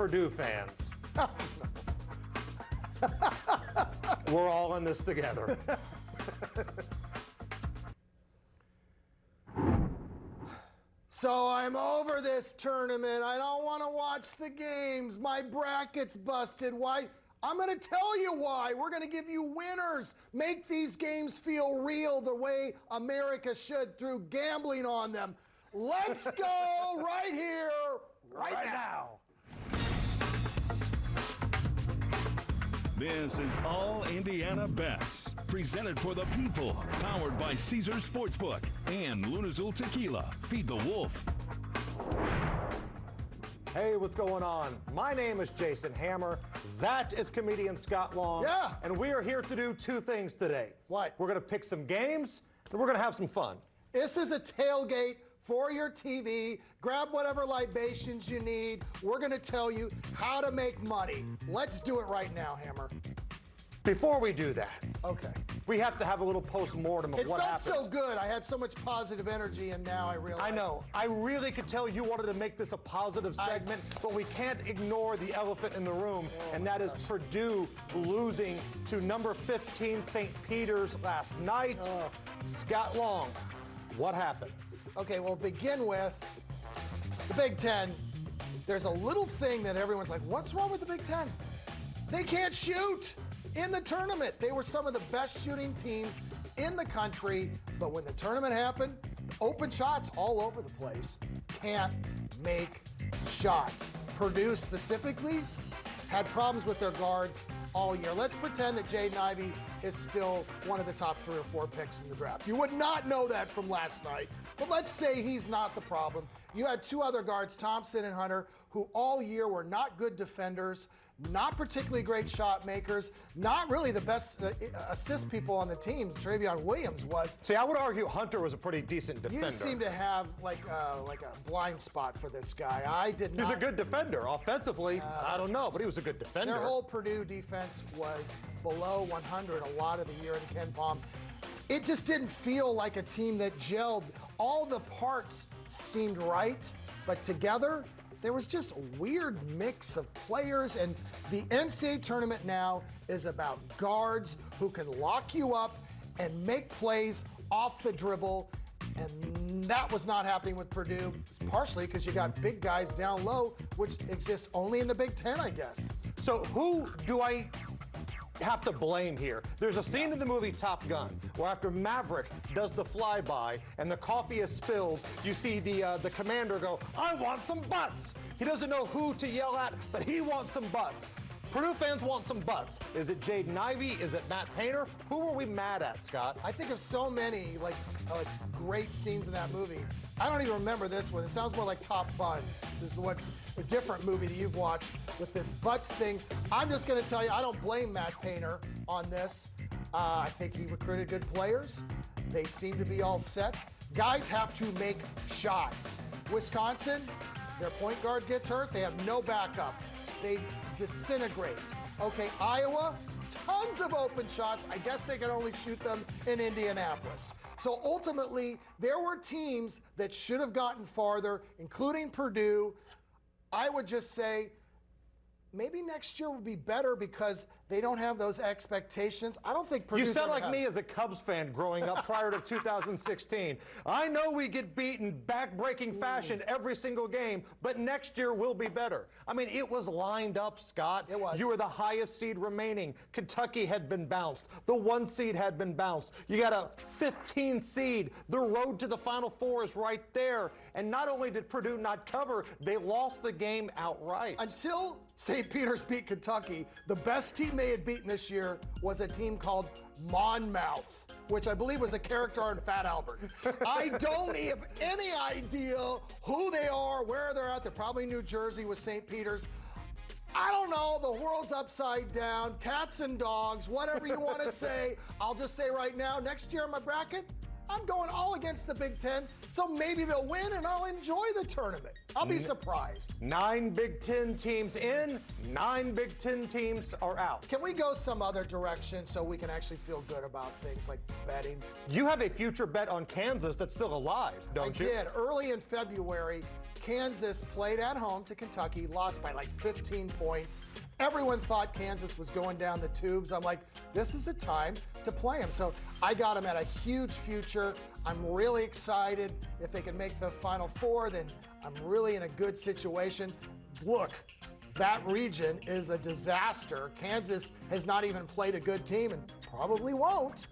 Purdue fans. We're all in this together. So I'm over this tournament. I don't want to watch the games. My bracket's busted. Why? I'm going to tell you why. We're going to give you winners. Make these games feel real the way America should through gambling on them. Let's go right here, right now. This is All Indiana Bets, presented for the people, powered by Caesars Sportsbook and LUNAZUL Tequila. Feed the wolf. Hey, what's going on? My name is Jason Hammer. That is comedian Scott Long. Yeah. And we are here to do two things today. What? We're going to pick some games, and we're going to have some fun. This is a tailgate for your TV. Grab whatever libations you need. We're going to tell you how to make money. Let's do it right now, Hammer. Before we do that, Okay. we have to have a little post-mortem of It what felt happened. so good. I had so much positive energy, and now I realize. I know. I really could tell you wanted to make this a positive segment, but we can't ignore the elephant in the room, and that is Purdue losing to number 15 St. Peter's last night. Scott Long, what happened? Okay, well, begin with the Big Ten. There's a little thing that everyone's like, what's wrong with the Big Ten? They can't shoot in the tournament. They were some of the best shooting teams in the country, but when the tournament happened, open shots all over the place. Can't make shots. Purdue specifically had problems with their guards all year. Let's pretend that Jaden Ivey is still one of the top 3 or 4 picks in the draft. You would not know that from last night, but let's say he's not the problem. You had 2 other guards, Thompson and Hunter, who all year were not good defenders, not particularly great shot makers, not really the best assist people on the team. Travion Williams was. See, I would argue Hunter was a pretty decent defender. You seem to have like a blind spot for this guy. I did not. He's a good defender. Offensively, I don't know, but he was a good defender. Their whole Purdue defense was below 100 a lot of the year in Ken Palm. It just didn't feel like a team that gelled. All the parts seemed right, but together, there was just a weird mix of players, and the NCAA tournament now is about guards who can lock you up and make plays off the dribble, and that was not happening with Purdue, partially because you got big guys down low, which exist only in the Big Ten, I guess. So who do I have to blame here? There's a scene in the movie Top Gun where after Maverick does the flyby and the coffee is spilled, you see the commander go, "I want some butts." He doesn't know who to yell at, but he wants some butts. Purdue fans want some butts. Is it Jaden Ivey? Is it Matt Painter? Who are we mad at, Scott? I think of so many like great scenes in that movie. I don't even remember this one. It sounds more like Top Buns. This is a different movie that you've watched with this butts thing. I'm just going to tell you, I don't blame Matt Painter on this. I think he recruited good players. They seem to be all set. Guys have to make shots. Wisconsin, their point guard gets hurt. They have no backup. They disintegrate. Okay, Iowa, tons of open shots. I guess they can only shoot them in Indianapolis. So ultimately, there were teams that should have gotten farther, including Purdue. I would just say maybe next year will be better because they don't have those expectations. I don't think Purdue's You sound ever like had- me as a Cubs fan growing up prior to 2016. I know we get beat in back-breaking fashion every single game, but next year will be better. I mean, it was lined up, Scott. It was. You were the highest seed remaining. Kentucky had been bounced. The 1 seed had been bounced. You got a 15 seed. The road to the Final Four is right there. And not only did Purdue not cover, they lost the game outright. Until St. Peter's beat Kentucky, the best team they had beaten this year was a team called Monmouth, which I believe was a character on Fat Albert. I don't have any idea who they are, where they're at. They're probably New Jersey with St. Peter's. I don't know. The world's upside down. Cats and dogs, whatever you want to say. I'll just say right now, next year in my bracket, I'm going all against the Big Ten, so maybe they'll win and I'll enjoy the tournament. I'll be surprised. 9 Big Ten teams in, 9 Big Ten teams are out. Can we go some other direction so we can actually feel good about things like betting? You have a future bet on Kansas that's still alive, don't you? I did. Early in February, Kansas played at home to Kentucky, lost by like 15 points. Everyone thought Kansas was going down the tubes. I'm like, this is the time to play them. So I got them at a huge future. I'm really excited. If they can make the Final Four, then I'm really in a good situation. Look, that region is a disaster. Kansas has not even played a good team and probably won't.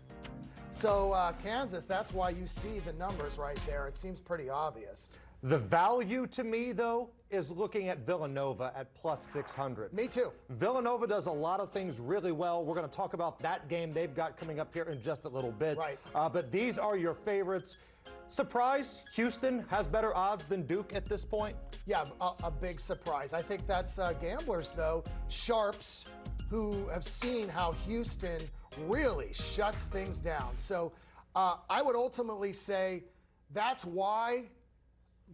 So Kansas, that's why you see the numbers right there. It seems pretty obvious. The value to me, though, is looking at Villanova at plus 600. Me too. Villanova does a lot of things really well. We're going to talk about that game they've got coming up here in just a little bit. Right. But these are your favorites. Surprise, Houston has better odds than Duke at this point? Yeah, a big surprise. I think that's gamblers, though, sharps, who have seen how Houston really shuts things down. So I would ultimately say that's why.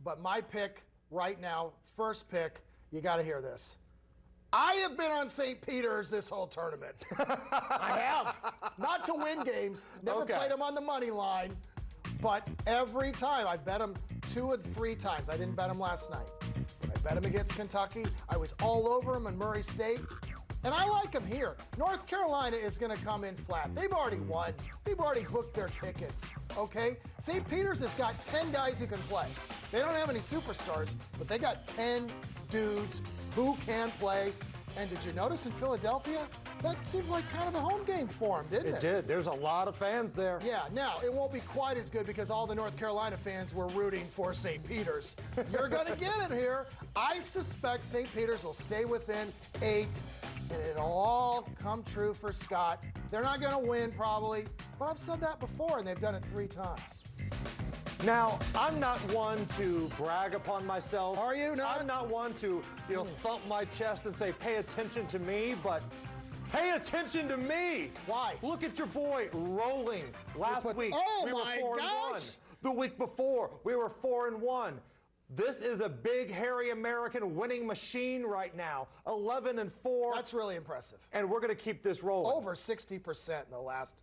But my pick right now, first pick, you got to hear this. I have been on St. Peter's this whole tournament. I have. Not to win games, never played them on the money line, but every time I bet them 2 or 3 times. I didn't bet them last night. I bet them against Kentucky. I was all over them in Murray State. And I like them here. North Carolina is going to come in flat. They've already won. They've already booked their tickets, okay? St. Peter's has got 10 guys who can play. They don't have any superstars, but they got 10 dudes who can play. And did you notice in Philadelphia? That seemed like kind of a home game for them, didn't it? It did. There's a lot of fans there. Yeah, now, it won't be quite as good because all the North Carolina fans were rooting for St. Peter's. You're going to get it here. I suspect St. Peter's will stay within 8, and it'll all come true for Scott. They're not going to win, probably, but I've said that before, and they've done it 3 times. Now, I'm not one to brag upon myself. Are you not? I'm not one to, thump my chest and say, pay attention to me, but pay attention to me. Why? Look at your boy rolling. Last week, oh we were my 4-1. gosh. The week before, we were 4-1. This is a big, hairy American winning machine right now. 11-4. That's really impressive. And we're going to keep this rolling. Over 60% in the last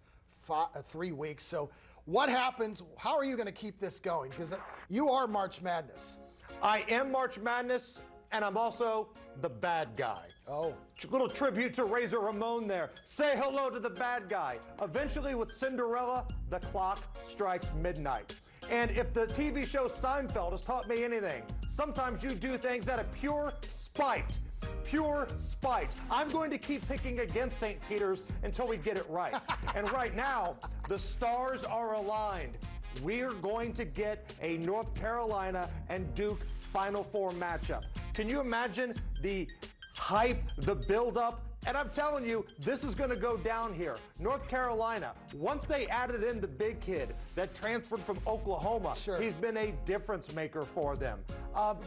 3 weeks. So what happens? How are you going to keep this going? Because you are March Madness. I am March Madness, and I'm also the bad guy. Oh. Little tribute to Razor Ramon there. Say hello to the bad guy. Eventually, with Cinderella, the clock strikes midnight. And if the TV show Seinfeld has taught me anything, sometimes you do things out of pure spite. Pure spite. I'm going to keep picking against St. Peter's until we get it right. And right now, the stars are aligned. We're going to get a North Carolina and Duke Final Four matchup. Can you imagine the hype, the buildup? And I'm telling you, this is going to go down here. North Carolina, once they added in the big kid that transferred from Oklahoma, sure. He's been a difference maker for them.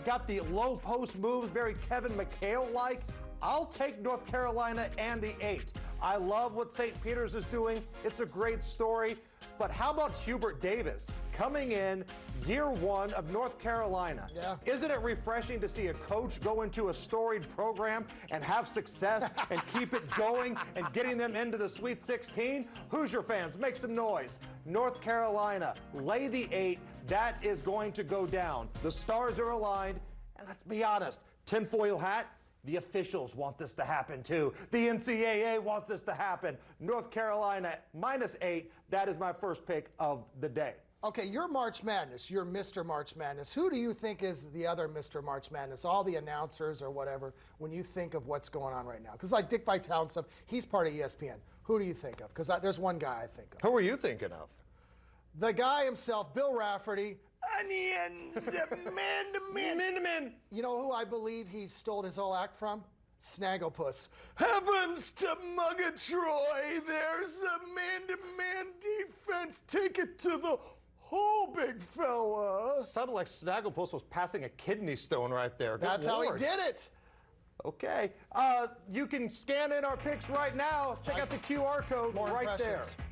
Got the low post moves, very Kevin McHale-like. I'll take North Carolina and the 8. I love what St. Peter's is doing. It's a great story. But how about Hubert Davis coming in year 1 of North Carolina? Yeah. Isn't it refreshing to see a coach go into a storied program and have success and keep it going and getting them into the Sweet 16? Hoosier fans, make some noise. North Carolina, lay the 8. That is going to go down. The stars are aligned. And let's be honest, tinfoil hat, the officials want this to happen too. The NCAA wants this to happen. North Carolina -8. That is my first pick of the day. Okay, you're March Madness. You're Mr. March Madness. Who do you think is the other Mr. March Madness? All the announcers or whatever, when you think of what's going on right now? Because like Dick Vitale and stuff, he's part of ESPN. Who do you think of? Because there's one guy I think of. Who are you thinking of? The guy himself, Bill Raftery. Onions, man to man. Man to man. You know who I believe he stole his whole act from? Snagglepuss. Heavens to Muggatroy, there's a man-to-man defense. Take it to the hole, big fella. Sounded like Snagglepuss was passing a kidney stone right there. Good That's Lord. how he did it. Okay. You can scan in our picks right now. Check out the QR code More right impressions. there.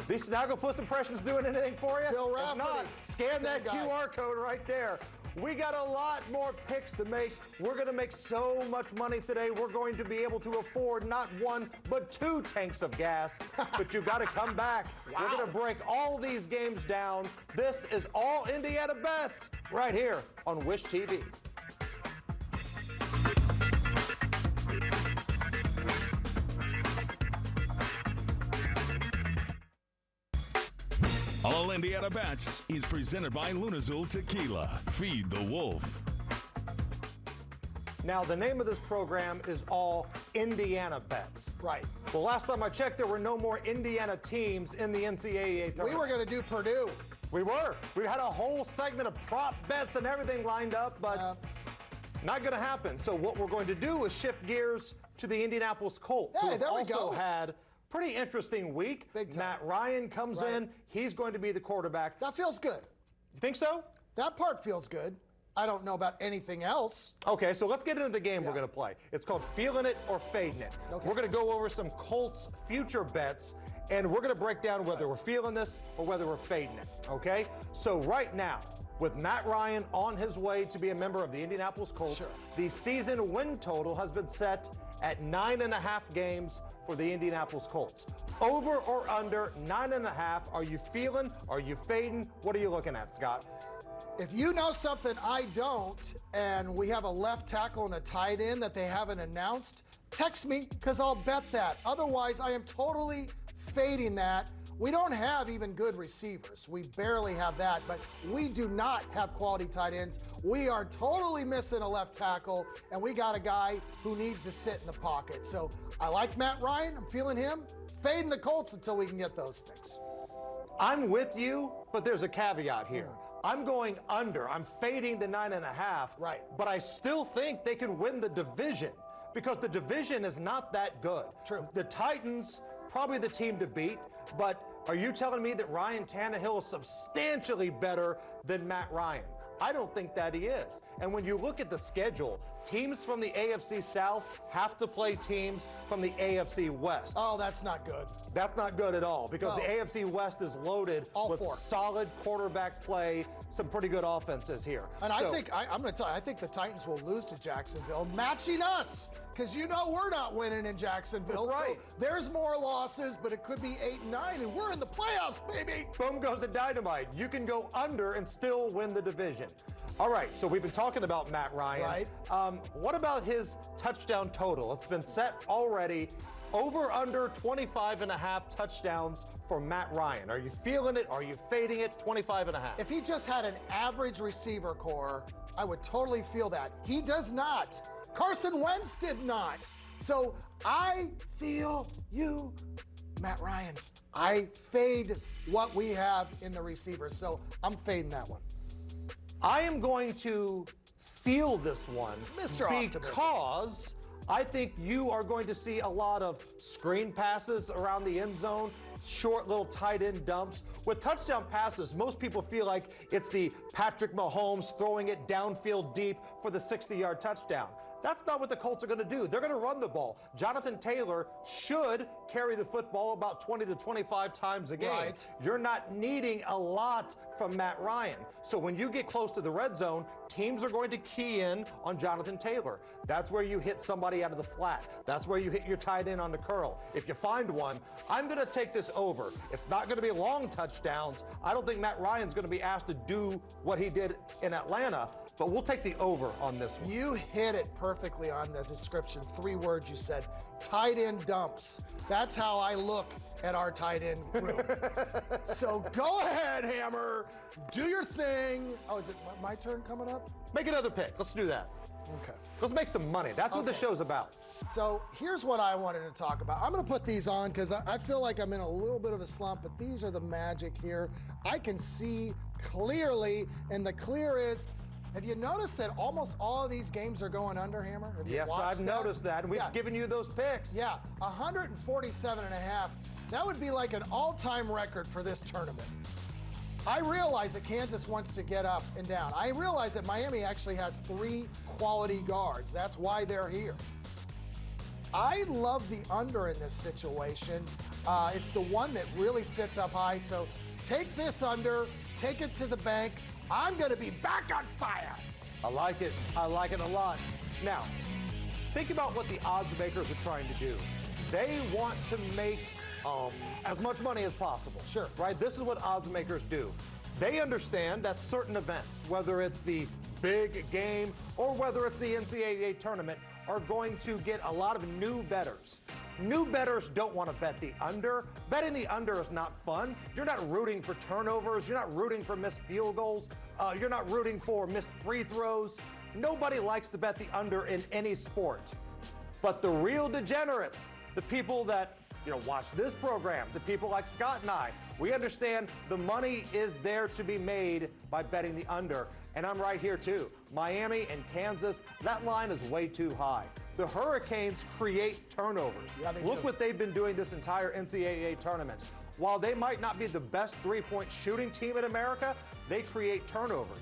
These Snagglepuss impressions doing anything for you? Bill If Raftery, not, scan same that guy. QR code right there. We got a lot more picks to make. We're going to make so much money today. We're going to be able to afford not one, but 2 tanks of gas. But you got to come back. Wow. We're going to break all these games down. This is All Indiana Bets right here on Wish TV. All Indiana Bets is presented by LUNAZUL Tequila. Feed the Wolf. Now, the name of this program is All Indiana Bets. Right. Well, last time I checked, there were no more Indiana teams in the NCAA tournament. We were going to do Purdue. We were. We had a whole segment of prop bets and everything lined up, but not going to happen. So what we're going to do is shift gears to the Indianapolis Colts, Hey, who there we also go. had pretty interesting week. Big time. Matt Ryan comes in. He's going to be the quarterback. That feels good. You think so? That part feels good. I don't know about anything else. Okay, so let's get into the game we're going to play. It's called Feeling It or Fading It. Okay. We're going to go over some Colts future bets, and we're going to break down whether we're feeling this or whether we're fading it, okay? So right now, with Matt Ryan on his way to be a member of the Indianapolis Colts, the season win total has been set at 9.5 games for the Indianapolis Colts. Over or under 9.5, are you feeling? Are you fading? What are you looking at, Scott? If you know something I don't, and we have a left tackle and a tight end that they haven't announced, text me, because I'll bet that. Otherwise, I am totally fading that. We don't have even good receivers. We barely have that, but we do not have quality tight ends. We are totally missing a left tackle, and we got a guy who needs to sit in the pocket. So I like Matt Ryan. I'm feeling him. Fading the Colts until we can get those things. I'm with you, but there's a caveat here. I'm going under. I'm fading the 9.5. Right. But I still think they can win the division because the division is not that good. True. The Titans, probably the team to beat, but are you telling me that Ryan Tannehill is substantially better than Matt Ryan? I don't think that he is. And when you look at the schedule, teams from the AFC South have to play teams from the AFC West. Oh, that's not good. That's not good at all because the AFC West is loaded with solid quarterback play, some pretty good offenses here. And I think, I'm going to tell you, I think the Titans will lose to Jacksonville, matching us, because you know we're not winning in Jacksonville. Right. So there's more losses, but it could be 8-9, and we're in the playoffs, baby. Boom goes the dynamite. You can go under and still win the division. All right, so we've been talking about Matt Ryan. Right. What about his touchdown total? It's been set already. Over under 25.5 touchdowns for Matt Ryan. Are you feeling it? Are you fading it? 25.5. If he just had an average receiver core, I would totally feel that. He does not. Carson Wentz did not. So I feel you, Matt Ryan. I fade what we have in the receivers. So I'm fading that one. I am going to feel this one Mr. Optimism. Because I think you are going to see a lot of screen passes around the end zone, short little tight end dumps. With touchdown passes, most people feel like it's the Patrick Mahomes throwing it downfield deep for the 60-yard touchdown. That's not what the Colts are going to do. They're going to run the ball. Jonathan Taylor should carry the football about 20 to 25 times a game. Right. You're not needing a lot from Matt Ryan. So when you get close to the red zone, teams are going to key in on Jonathan Taylor. That's where you hit somebody out of the flat. That's where you hit your tight end on the curl. If you find one, I'm going to take this over. It's not going to be long touchdowns. I don't think Matt Ryan's going to be asked to do what he did in Atlanta, but we'll take the over on this one. You hit it perfectly on the description. 3 words you said. Tight end dumps. That's how I look at our tight end room. So go ahead, Hammer. Do your thing. Oh, is it my turn coming up? Make another pick. Let's do that. Okay. Let's make some money. That's what the show's about. So here's what I wanted to talk about. I'm going to put these on because I feel like I'm in a little bit of a slump, but these are the magic here. I can see clearly, and the clear is, have you noticed that almost all of these games are going under, Hammer? Have you Yes, watched I've noticed that, and we've given you those picks. Yeah, 147.5. That would be like an all-time record for this tournament. I realize that Kansas wants to get up and down. I realize that Miami actually has 3 quality guards. That's why they're here. I love the under in this situation. It's the one that really sits up high. So take this under, take it to the bank. I'm going to be back on fire. I like it. I like it a lot. Now, think about what the odds makers are trying to do. They want to make as much money as possible. Sure. Right? This is what odds makers do. They understand that certain events, whether it's the big game or whether it's the NCAA tournament, are going to get a lot of new bettors. New bettors don't want to bet the under. Betting the under is not fun. You're not rooting for turnovers. You're not rooting for missed field goals. You're not rooting for missed free throws. Nobody likes to bet the under in any sport. But the real degenerates, the people that watch this program, the people like Scott and I, we understand the money is there to be made by betting the under. And I'm right here too. Miami and Kansas, that line is way too high. The Hurricanes create turnovers. Yeah, they Look do. what they've been doing this entire NCAA tournament. While they might not be the best three-point shooting team in America, they create turnovers.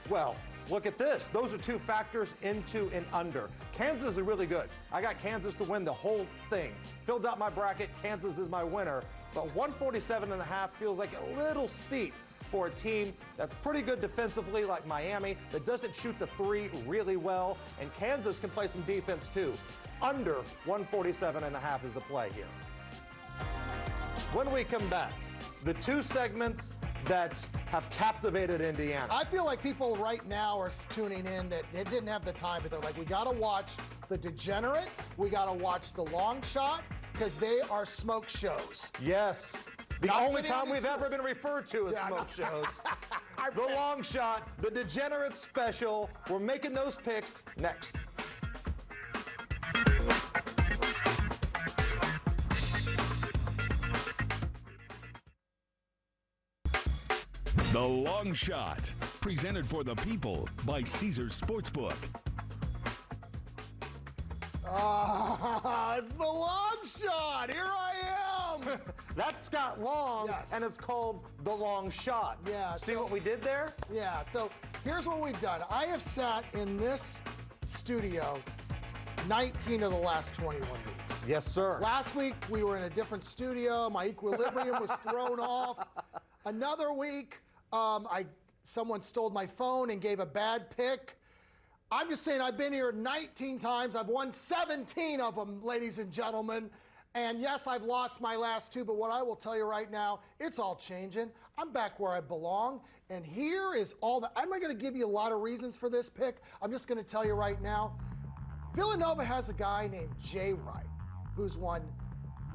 Well, look at this. Those are two factors into an under. Kansas is really good. I got Kansas to win the whole thing. Filled out my bracket. Kansas is my winner. But 147.5 feels like a little steep for a team that's pretty good defensively like Miami, that doesn't shoot the three really well, and Kansas can play some defense too. Under 147.5 is the play here. When we come back, the two segments that have captivated Indiana. I feel like people right now are tuning in that they didn't have the time, but they're like, we got to watch The Degenerate, we got to watch The Long Shot, because they are smoke shows. Yes. The Not only sitting on time these we've ever stools. been referred to as Yeah, smoke no. shows. The picks. Long Shot, the Degenerate Special. We're making those picks next. The Long Shot, presented for the people by Caesars Sportsbook. It's The Long Shot. Here I am. That's Scott Long, Yes. and it's called The Long Shot. Yeah, See so- what we did there? Yeah, so here's what we've done. I have sat in this studio 19 of the last 21 weeks. Yes, sir. Last week, we were in a different studio. My equilibrium was thrown off. Another week, someone stole my phone and gave a bad pick. I'm just saying, I've been here 19 times. I've won 17 of them, ladies and gentlemen. And yes, I've lost my last two, but what I will tell you right now, it's all changing. I'm back where I belong. And here is all the, I'm not going to give you a lot of reasons for this pick. I'm just going to tell you right now, Villanova has a guy named Jay Wright, who's won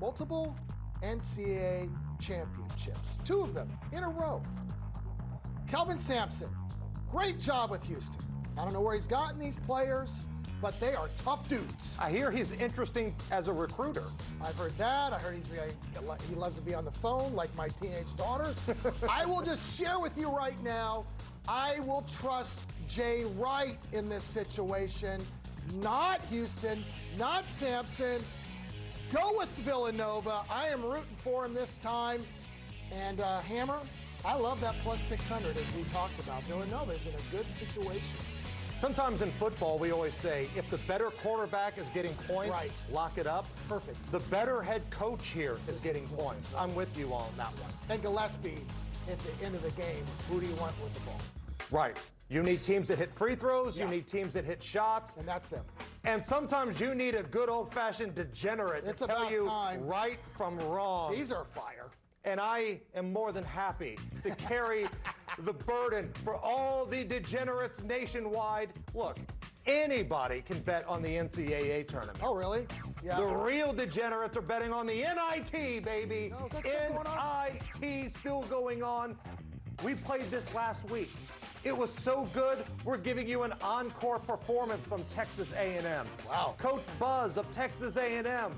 multiple NCAA championships, 2 of them in a row. Kelvin Sampson, great job with Houston. I don't know where he's gotten these players, but they are tough dudes. I hear he's interesting as a recruiter. I've heard that. I heard he loves to be on the phone like my teenage daughter. I will just share with you right now, I will trust Jay Wright in this situation, not Houston, not Sampson. Go with Villanova. I am rooting for him this time. And Hammer, I love that plus 600 as we talked about. Villanova is in a good situation. Sometimes in football, we always say, if the better quarterback is getting points, Right. lock it up. Perfect. The better head coach here is getting points. I'm with you on that one. And Gillespie, at the end of the game, who do you want with the ball? Right. You need teams that hit free throws. Yeah. You need teams that hit shots. And that's them. And sometimes you need a good old-fashioned degenerate It's to tell about you time. right from wrong. These are fire. And I am more than happy to carry the burden for all the degenerates nationwide. Look, anybody can bet on the NCAA tournament. Oh, really? Yeah. The real degenerates are betting on the NIT, baby. Oh, is that still going on? NIT still going on. We played this last week. It was so good, we're giving you an encore performance from Texas A&M. Wow. Coach Buzz of Texas A&M,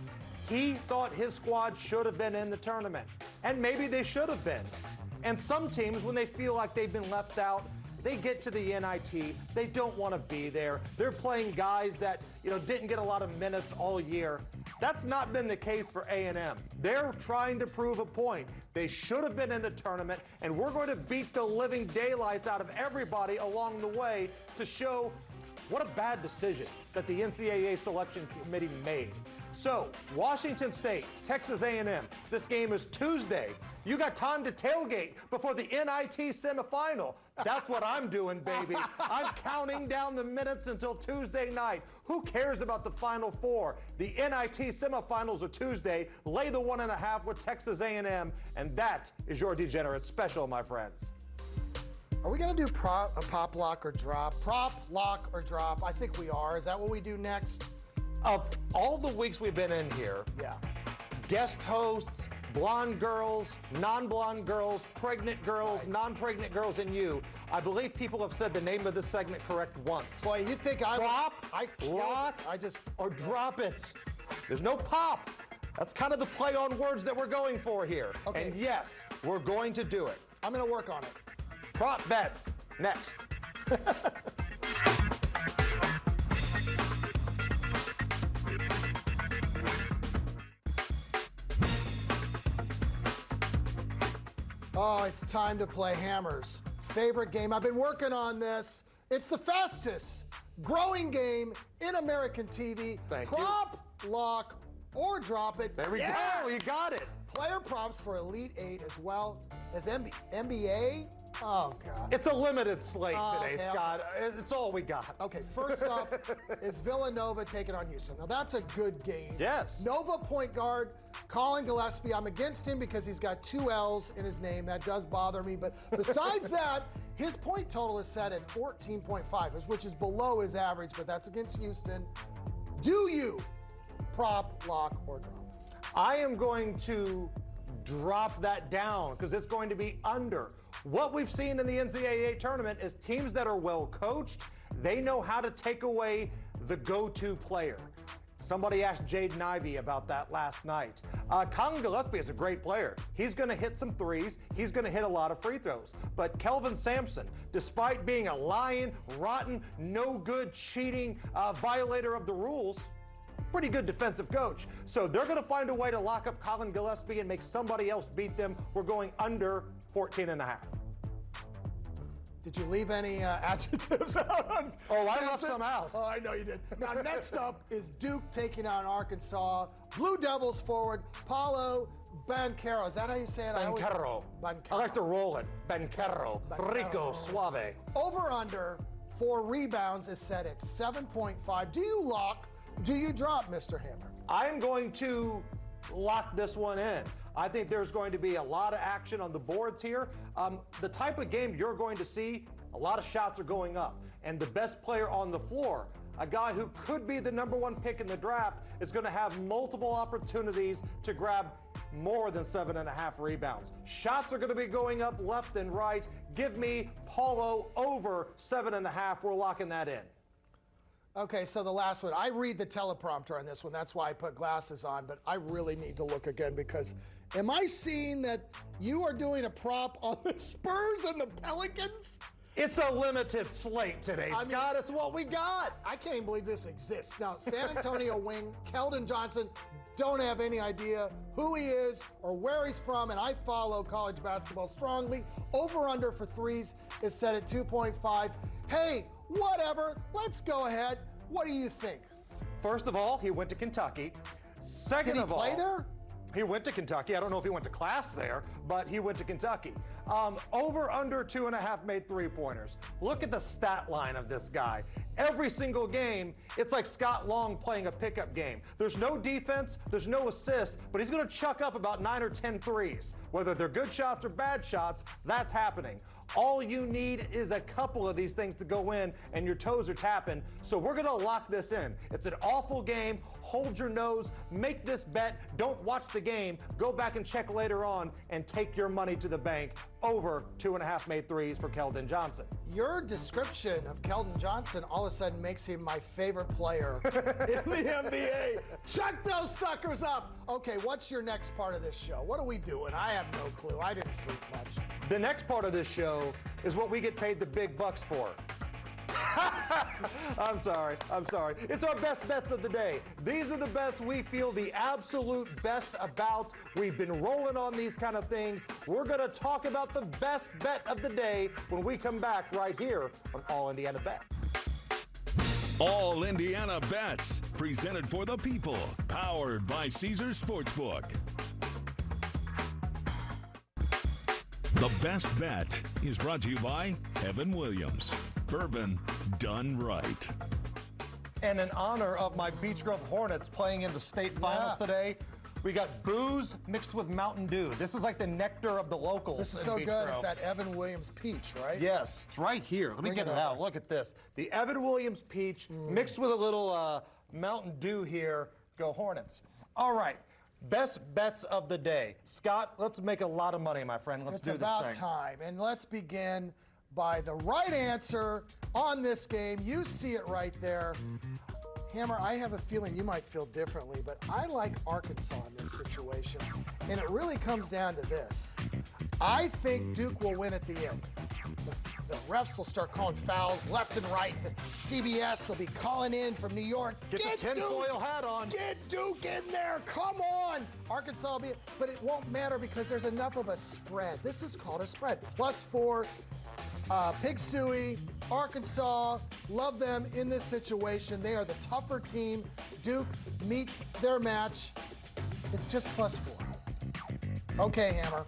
he thought his squad should have been in the tournament. And maybe they should have been. And some teams, when they feel like they've been left out, they get to the NIT, they don't want to be there. They're playing guys that, didn't get a lot of minutes all year. That's not been the case for A&M. They're trying to prove a point. They should have been in the tournament, and we're going to beat the living daylights out of everybody along the way to show what a bad decision that the NCAA selection committee made. So, Washington State, Texas A&M. This game is Tuesday. You got time to tailgate before the NIT semifinal. That's what I'm doing, baby. I'm counting down the minutes until Tuesday night. Who cares about the Final Four? The NIT semifinals are Tuesday. Lay the 1.5 with Texas A&M, and that is your Degenerate Special, my friends. Are we going to do a pop, lock, or drop? Prop, lock, or drop? I think we are. Is that what we do next? Of all the weeks we've been in here, Yeah. guest hosts, blonde girls, non-blonde girls, pregnant girls, non-pregnant girls, and you, I believe people have said the name of this segment correct once. Boy, you think I Prop, I lock, or drop it. There's no pop. That's kind of the play on words that we're going for here. Okay. And yes, we're going to do it. I'm going to work on it. Prop bets, next. Oh, it's time to play hammers. Favorite game. I've been working on this. It's the fastest growing game in American TV. Thank you. Prop, lock, or drop it. There we Yes! go. You got it. Player props for Elite 8 as well as NBA. Oh, God. It's a limited slate Oh, today, okay, Scott. It's all we got. Okay, first up is Villanova taking on Houston. Now, that's a good game. Yes. Nova point guard, Colin Gillespie. I'm against him because he's got 2 L's in his name. That does bother me. But besides that, his point total is set at 14.5, which is below his average, but that's against Houston. Do you prop, lock, or drop? I am going to drop that down because it's going to be under. What we've seen in the NCAA tournament is teams that are well coached, they know how to take away the go-to player. Somebody asked Jaden Ivey about that last night. Colin Gillespie is a great player. He's going to hit some threes. He's going to hit a lot of free throws. But Kelvin Sampson, despite being a lying, rotten, no good, cheating violator of the rules, pretty good defensive coach. So they're going to find a way to lock up Colin Gillespie and make somebody else beat them. We're going under 14.5. Did you leave any adjectives out on Oh, I left Sampson? some out. Oh, I know you did. Now, next up is Duke taking on Arkansas. Blue Devils forward, Paulo Banchero. Is that how you say it? Banchero. I like to roll it. Banchero. Rico Suave. Over under for rebounds is set at 7.5. Do you lock? Do you drop, Mr. Hammer? I'm going to lock this one in. I think there's going to be a lot of action on the boards here. The type of game you're going to see, a lot of shots are going up. And the best player on the floor, a guy who could be the #1 pick in the draft, is going to have multiple opportunities to grab more than 7.5 rebounds. Shots are going to be going up left and right. Give me Paulo over 7.5. We're locking that in. Okay, so the last one. I read the teleprompter on this one. That's why I put glasses on, but I really need to look again because am I seeing that you are doing a prop on the Spurs and the Pelicans? It's a limited slate today, Scott. It's what we got. I can't even believe this exists. Now, San Antonio wing, Keldon Johnson, don't have any idea who he is or where he's from, and I follow college basketball strongly. Over-under for threes is set at 2.5. Hey, whatever. Let's go ahead. What do you think? First of all, he went to Kentucky. Second Did he of all, play there? He went to Kentucky. I don't know if he went to class there, but he went to Kentucky. Over under 2.5 made 3-pointers. Look at the stat line of this guy. Every single game, it's like Scott Long playing a pickup game. There's no defense, there's no assists, but he's going to chuck up about 9 or 10 threes. Whether they're good shots or bad shots, that's happening. All you need is a couple of these things to go in, and your toes are tapping. So we're going to lock this in. It's an awful game. Hold your nose. Make this bet. Don't watch the game. Go back and check later on and take your money to the bank. Over 2.5 made threes for Keldon Johnson. Your description of Keldon Johnson all of a sudden makes him my favorite player in the NBA. Chuck those suckers up. Okay, what's your next part of this show? What are we doing? I have no clue. I didn't sleep much. The next part of this show is what we get paid the big bucks for. I'm sorry. It's our best bets of the day. These are the bets we feel the absolute best about. We've been rolling on these kind of things. We're going to talk about the best bet of the day when we come back right here on All Indiana Bets. All Indiana Bets, presented for the people, powered by Caesars Sportsbook. The best bet is brought to you by Evan Williams. Bourbon done right. And in honor of my Beach Grove Hornets playing in the state finals today, we got booze mixed with Mountain Dew. This is like the nectar of the locals. This is in so Beach good. Grove. It's that Evan Williams peach, right? Yes, it's right here. Let me get it over. out. Look at this. The Evan Williams peach mixed with a little Mountain Dew here. Go Hornets. All right. Best bets of the day. Scott, let's make a lot of money, my friend. Let's do this thing. It's about time. And let's begin by the right answer on this game. You see it right there. Hammer, I have a feeling you might feel differently, but I like Arkansas in this situation. And it really comes down to this. I think Duke will win at the end. The refs will start calling fouls left and right. The CBS will be calling in from New York. Get the tinfoil hat on. Get Duke in there. Come on. Arkansas will be, but it won't matter because there's enough of a spread. This is called a spread. +4. Pig Suey, Arkansas, love them in this situation. They are the tougher team. Duke meets their match. It's just +4. Okay, Hammer.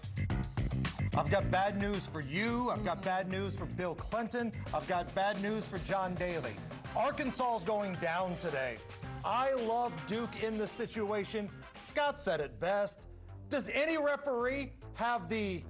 I've got bad news for you. I've got bad news for Bill Clinton. I've got bad news for John Daly. Arkansas is going down today. I love Duke in this situation. Scott said it best. Does any referee have the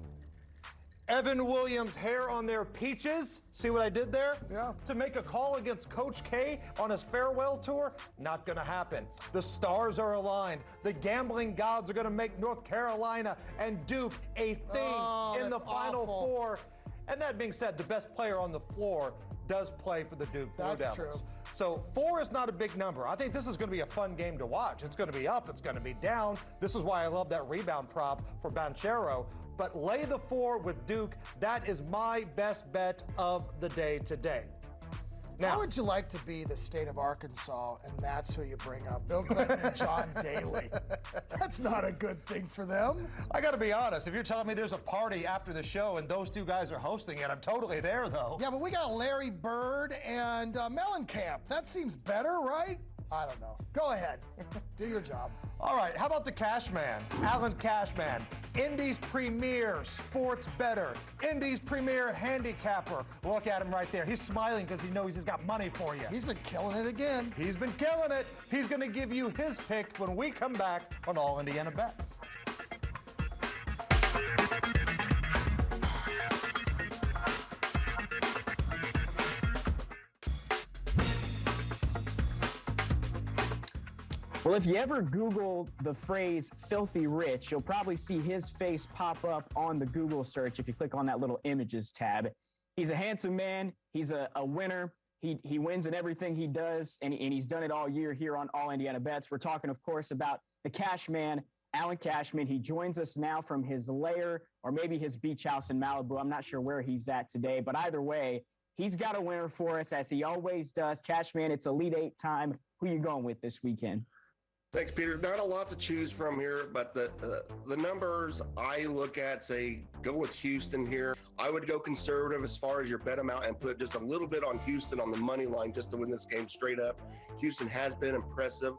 Evan Williams hair on their peaches? See what I did there? Yeah. To make a call against Coach K on his farewell tour? Not gonna happen. The stars are aligned. The gambling gods are gonna make North Carolina and Duke a thing in the Final Four. And that being said, the best player on the floor does play for the Duke Blue Devils. That's true. So 4 is not a big number. I think this is going to be a fun game to watch. It's going to be up. It's going to be down. This is why I love that rebound prop for Banchero. But lay the 4 with Duke. That is my best bet of the day today. Now, How would you like to be the state of Arkansas, and that's who you bring up? Bill Clinton and John Daly. That's not a good thing for them. I got to be honest. If you're telling me there's a party after the show and those two guys are hosting it, I'm totally there, though. Yeah, but we got Larry Bird and Mellencamp. That seems better, right? I don't know. Go ahead. Do your job. All right, how about the Cashman? Alan Cashman, Indy's premier sports bettor, Indy's premier handicapper. Look at him right there. He's smiling because he knows he's got money for you. He's been killing it again. He's been killing it. He's going to give you his pick when we come back on All Indiana Bets. Well, if you ever Google the phrase filthy rich, you'll probably see his face pop up on the Google search if you click on that little images tab. He's a handsome man. He's a winner. He wins in everything he does, and he's done it all year here on All Indiana Bets. We're talking, of course, about the Cashman, Alan Cashman. He joins us now from his lair or maybe his beach house in Malibu. I'm not sure where he's at today, but either way, he's got a winner for us, as he always does. Cashman, it's Elite Eight time. Who you going with this weekend? Thanks, Peter. Not a lot to choose from here, but the numbers I look at say go with Houston here. I would go conservative as far as your bet amount and put just a little bit on Houston on the money line just to win this game straight up. Houston has been impressive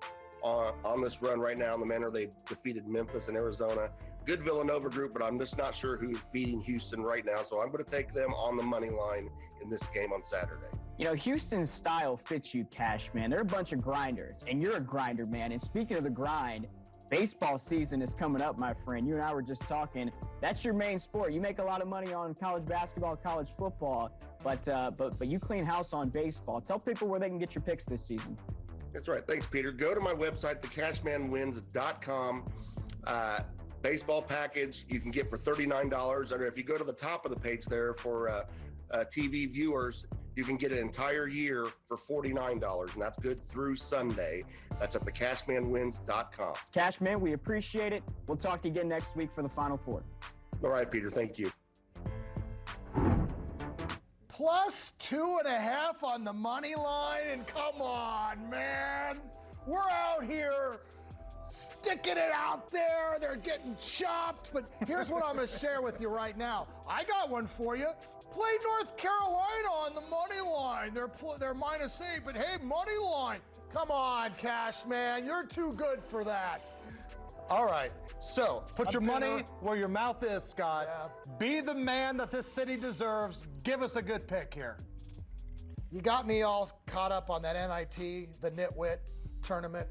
on this run right now in the manner they defeated Memphis and Arizona. Good Villanova group, but I'm just not sure who's beating Houston right now. So I'm going to take them on the money line in this game on Saturday. You know, Houston's style fits you, Cashman. They're a bunch of grinders, and you're a grinder, man. And speaking of the grind, baseball season is coming up, my friend. You and I were just talking. That's your main sport. You make a lot of money on college basketball, college football, but you clean house on baseball. Tell people where they can get your picks this season. That's right. Thanks, Peter. Go to my website, thecashmanwins.com. Baseball package you can get for $39. Or if you go to the top of the page there for TV viewers, you can get an entire year for $49, and that's good through Sunday. That's at thecashmanwins.com. Cashman, we appreciate it. We'll talk to you again next week for the Final Four. All right, Peter. Thank you. +2.5 on the money line, and come on, man. We're out here sticking it out there. They're getting chopped. But here's what I'm going to share with you right now. I got one for you. Play North Carolina on the money line. They're -8, but hey, money line. Come on, Cash, man. You're too good for that. All right, so put your money bitter. where your mouth is, Scott. Yeah. Be the man that this city deserves. Give us a good pick here. You got me all caught up on that NIT, the Nitwit tournament.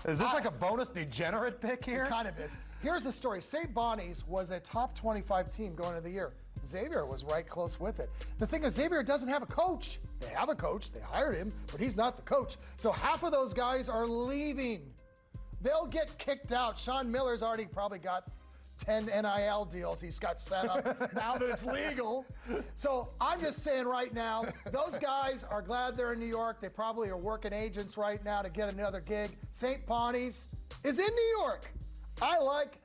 Is this like a bonus degenerate pick here? It kind of is. Here's the story. St. Bonnie's was a top 25 team going into the year. Xavier was right close with it. The thing is, Xavier doesn't have a coach. They have a coach. They hired him, but he's not the coach. So half of those guys are leaving. They'll get kicked out. Sean Miller's already probably got 10 NIL deals he's got set up now that it's legal. So I'm just saying right now, those guys are glad they're in New York. They probably are working agents right now to get another gig. St. Bonnie's is in New York. I like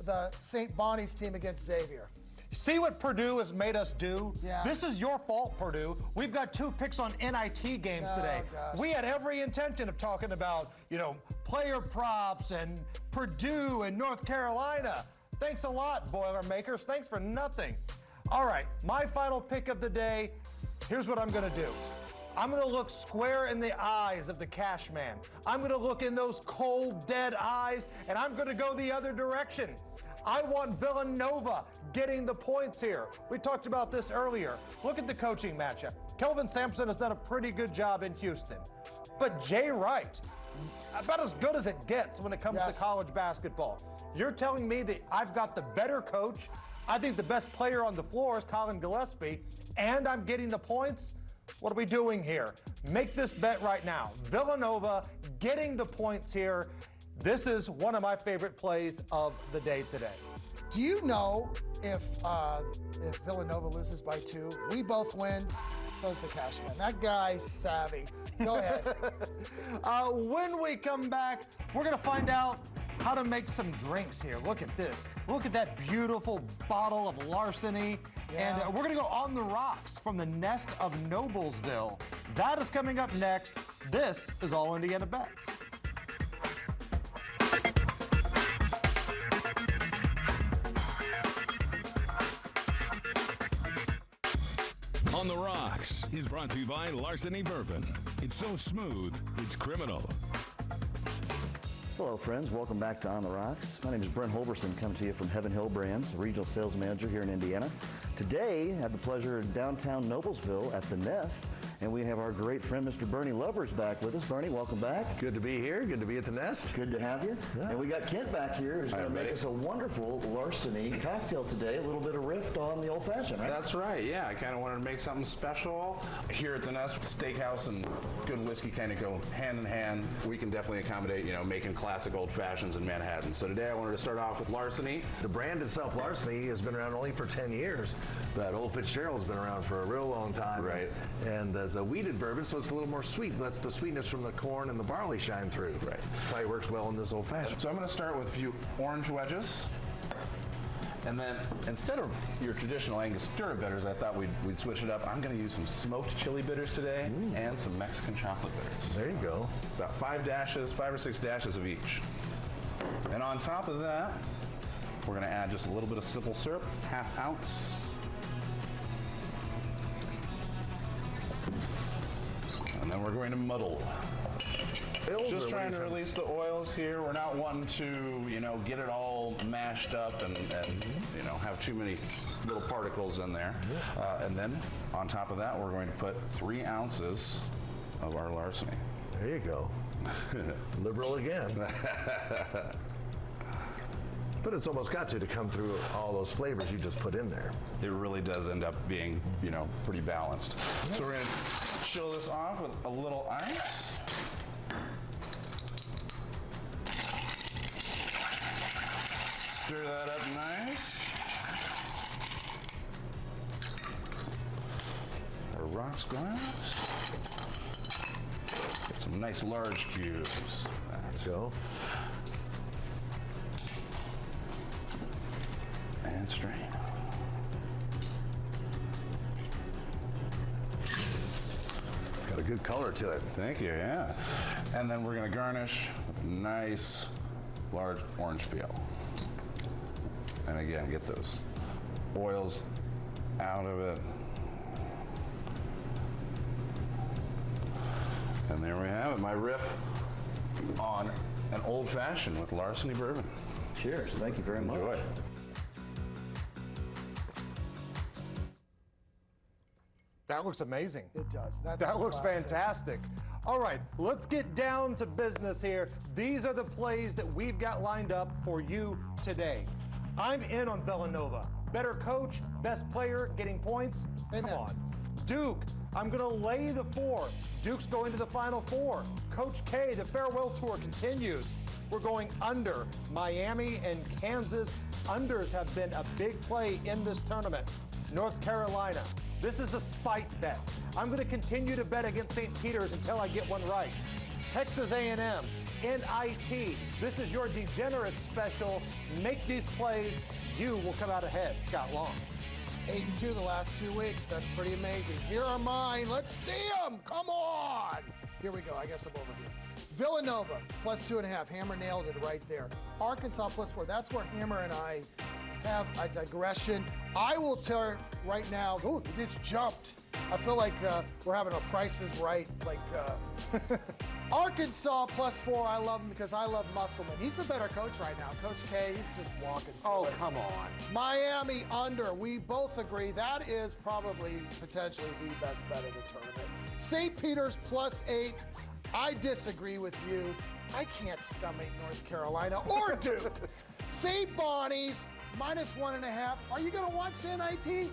the St. Bonnie's team against Xavier. See what Purdue has made us do? Yeah. This is your fault, Purdue. We've got 2 picks on NIT games today. gosh. We had every intention of talking about, player props and Purdue and North Carolina. Thanks a lot, Boilermakers. Thanks for nothing. All right, my final pick of the day. Here's what I'm gonna do. I'm gonna look square in the eyes of the cash man. I'm gonna look in those cold, dead eyes, and I'm gonna go the other direction. I want Villanova getting the points here. We talked about this earlier. Look at the coaching matchup. Kelvin Sampson has done a pretty good job in Houston. But Jay Wright, about as good as it gets when it comes Yes. to college basketball. You're telling me that I've got the better coach. I think the best player on the floor is Colin Gillespie, and I'm getting the points? What are we doing here? Make this bet right now. Villanova getting the points here. This is one of my favorite plays of the day today. Do you know if Villanova loses by 2, we both win? So's the cash man. That guy's savvy. Go ahead. When we come back, we're gonna find out how to make some drinks here. Look at this. Look at that beautiful bottle of Larceny. Yeah. And we're gonna go on the rocks from the nest of Noblesville. That is coming up next. This is All Indiana Bets. On the Rocks is brought to you by Larceny Bourbon. It's so smooth, it's criminal. Hello, friends. Welcome back to On the Rocks. My name is Brent Holberson, coming to you from Heaven Hill Brands, regional sales manager here in Indiana. Today, I have the pleasure in downtown Noblesville at the Nest, and we have our great friend, Mr. Bernie Lovers, back with us. Bernie, welcome back. Good to be here. Good to be at the Nest. Good to have you. Yeah. And we got Kent back here who's going to make everybody. us a wonderful Larceny cocktail today. A little bit of riff on the old fashioned, right? That's right, yeah. I kind of wanted to make something special. Here at the Nest, steakhouse and good whiskey kind of go hand in hand. We can definitely accommodate, making classic old fashions in Manhattan. So today I wanted to start off with Larceny. The brand itself, Larceny, has been around only for 10 years, but Old Fitzgerald's been around for a real long time. Right. And as a wheated bourbon, so it's a little more sweet. Lets the sweetness from the corn and the barley shine through. Right. That's why it works well in this old fashioned. So I'm going to start with a few orange wedges. And then instead of your traditional Angostura bitters, I thought we'd switch it up. I'm going to use some smoked chili bitters today and some Mexican chocolate bitters. There you go. About 5 or 6 dashes of each. And on top of that, we're going to add just a little bit of simple syrup, 1/2 ounce. And then we're going to muddle. Just trying to release the oils here. We're not wanting to, get it all mashed up and have too many little particles in there. And then on top of that, we're going to put 3 ounces of our Larceny. There you go. Liberal again. But it's almost got to come through all those flavors you just put in there. It really does end up being, pretty balanced. So we're going to chill this off with a little ice. Stir that up nice. Our rocks glass. Get some nice large cubes. Let's go. And strain. Got a good color to it. Thank you, yeah. And then we're going to garnish with a nice large orange peel. And again, get those oils out of it. And there we have it, my riff on an old-fashioned with Larceny Bourbon. Cheers. Thank you very much. Enjoy. That looks amazing. It does. That's That the looks classic. fantastic. All right, let's get down to business here. These are the plays that we've got lined up for you today. I'm in on Villanova. Better coach, best player, getting points. Amen. Come on. Duke, I'm going to lay the 4. Duke's going to the Final Four. Coach K, the farewell tour continues. We're going under. Miami and Kansas unders have been a big play in this tournament. North Carolina, this is a spite bet. I'm going to continue to bet against St. Peter's until I get one right. Texas A&M, NIT, this is your degenerate special. Make these plays, you will come out ahead. Scott Long. 8-2 the last 2 weeks. That's pretty amazing. Here are mine. Let's see them. Come on. Here we go. I guess I'm over here. Villanova, +2.5. Hammer nailed it right there. Arkansas, +4. That's where Hammer and I have a digression. I will tell you right now, oh, it just jumped. I feel like we're having a Price is Right. Arkansas, +4. I love him because I love Musselman. He's the better coach right now. Coach K, he's just walking through Oh, it. come on. Miami under. We both agree that is probably potentially the best bet of the tournament. St. Peter's +8. I disagree with you. I can't stomach North Carolina or Duke. St. Bonnie's -1.5. Are you going to watch NIT?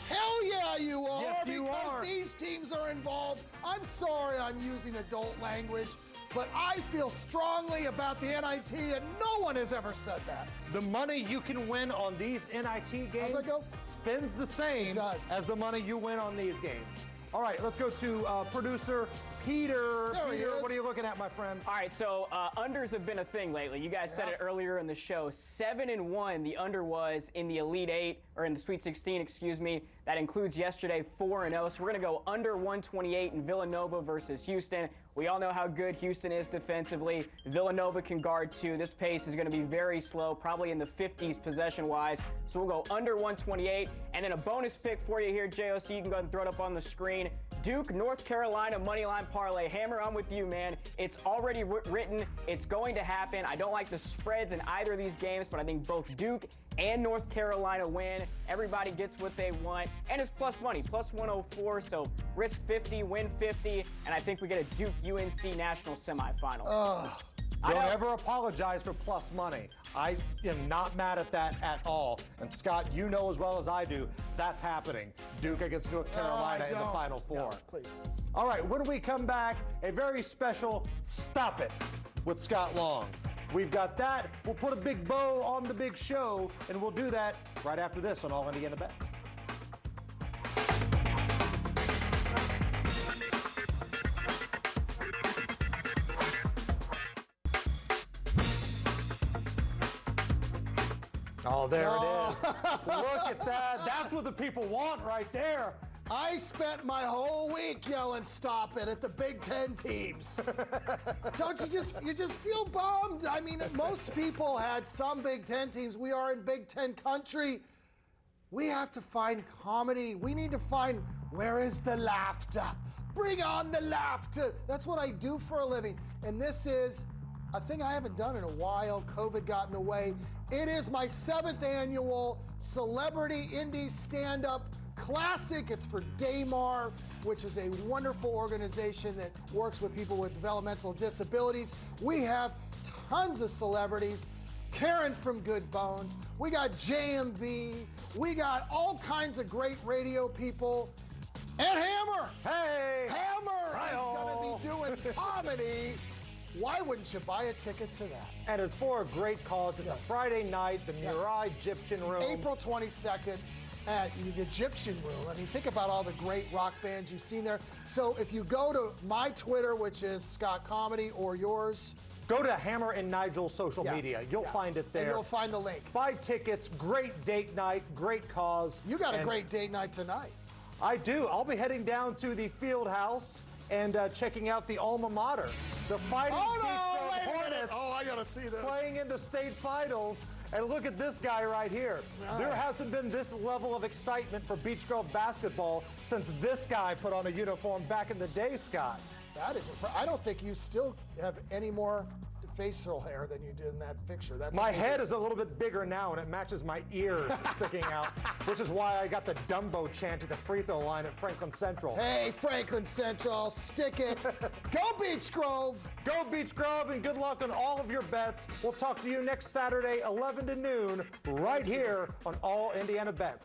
Hell yeah, you are, Yes, you because are. these teams are involved. I'm sorry I'm using adult language, but I feel strongly about the NIT, and no one has ever said that. The money you can win on these NIT games that go? spends the same It does. as the money you win on these games. All right, let's go to producer Peter. There he Peter, is. what are you looking at, my friend? All right, so unders have been a thing lately. You guys said it earlier in the show. 7-1 the under was in the Elite 8, or in the Sweet 16, excuse me. That includes yesterday 4-0. So we're going to go under 128 in Villanova versus Houston. We all know how good Houston is defensively. Villanova can guard too. This pace is going to be very slow, probably in the 50s possession-wise. So we'll go under 128. And then a bonus pick for you here, JOC. You can go ahead and throw it up on the screen. Duke, North Carolina, moneyline parlay. Hammer, I'm with you, man. It's already written. It's going to happen. I don't like the spreads in either of these games, but I think both Duke and North Carolina win. Everybody gets what they want. And it's plus money, +104. So risk 50, win 50. And I think we get a Duke UNC national semifinal. Don't ever apologize for plus money. I am not mad at that at all. And Scott, you know as well as I do, that's happening. Duke against North Carolina in the Final Four. No, please. All right, when we come back, a very special Stop It with Scott Long. We've got that. We'll put a big bow on the big show, and we'll do that right after this on All Indiana Bets. Oh, there it is. Look at that. That's what the people want right there. I spent my whole week yelling "Stop it" at the Big Ten teams. Don't you just feel bummed? I mean, most people had some Big Ten teams. We are in Big Ten country. We have to find comedy. We need to find where is the laughter. Bring on the laughter. That's what I do for a living. And this is a thing I haven't done in a while. COVID got in the way. It is my 7th annual Celebrity Indie Stand-Up Classic. It's for Daymar, which is a wonderful organization that works with people with developmental disabilities. We have tons of celebrities. Karen from Good Bones. We got JMV. We got all kinds of great radio people. And Hammer. Hey! Hammer Hi-oh. is going to be doing comedy. Why wouldn't you buy a ticket to that? And it's for a great cause. It's a Friday night, the Murai Egyptian Room. April 22nd at the Egyptian Room. I mean, think about all the great rock bands you've seen there. So if you go to my Twitter, which is Scott Comedy, or yours, Go to Hammer and Nigel's social media. You'll find it there. and you'll find the link. Buy tickets. Great date night. Great cause. You got a And great date night tonight. I do. I'll be heading down to the field house and checking out the alma mater. The Fighting Keystone Hornets I gotta see this. playing in the state finals. And look at this guy right here. There hasn't been this level of excitement for Beach Grove basketball since this guy put on a uniform back in the day, Scott. That is, I don't think you still have any more facial hair than you did in that picture. That's My amazing. head is a little bit bigger now, and it matches my ears sticking out, which is why I got the Dumbo chant at the free throw line at Franklin Central. Hey, Franklin Central, stick it. Go Beech Grove. Go Beech Grove, and good luck on all of your bets. We'll talk to you next Saturday, 11 to noon, right here on All Indiana Bets.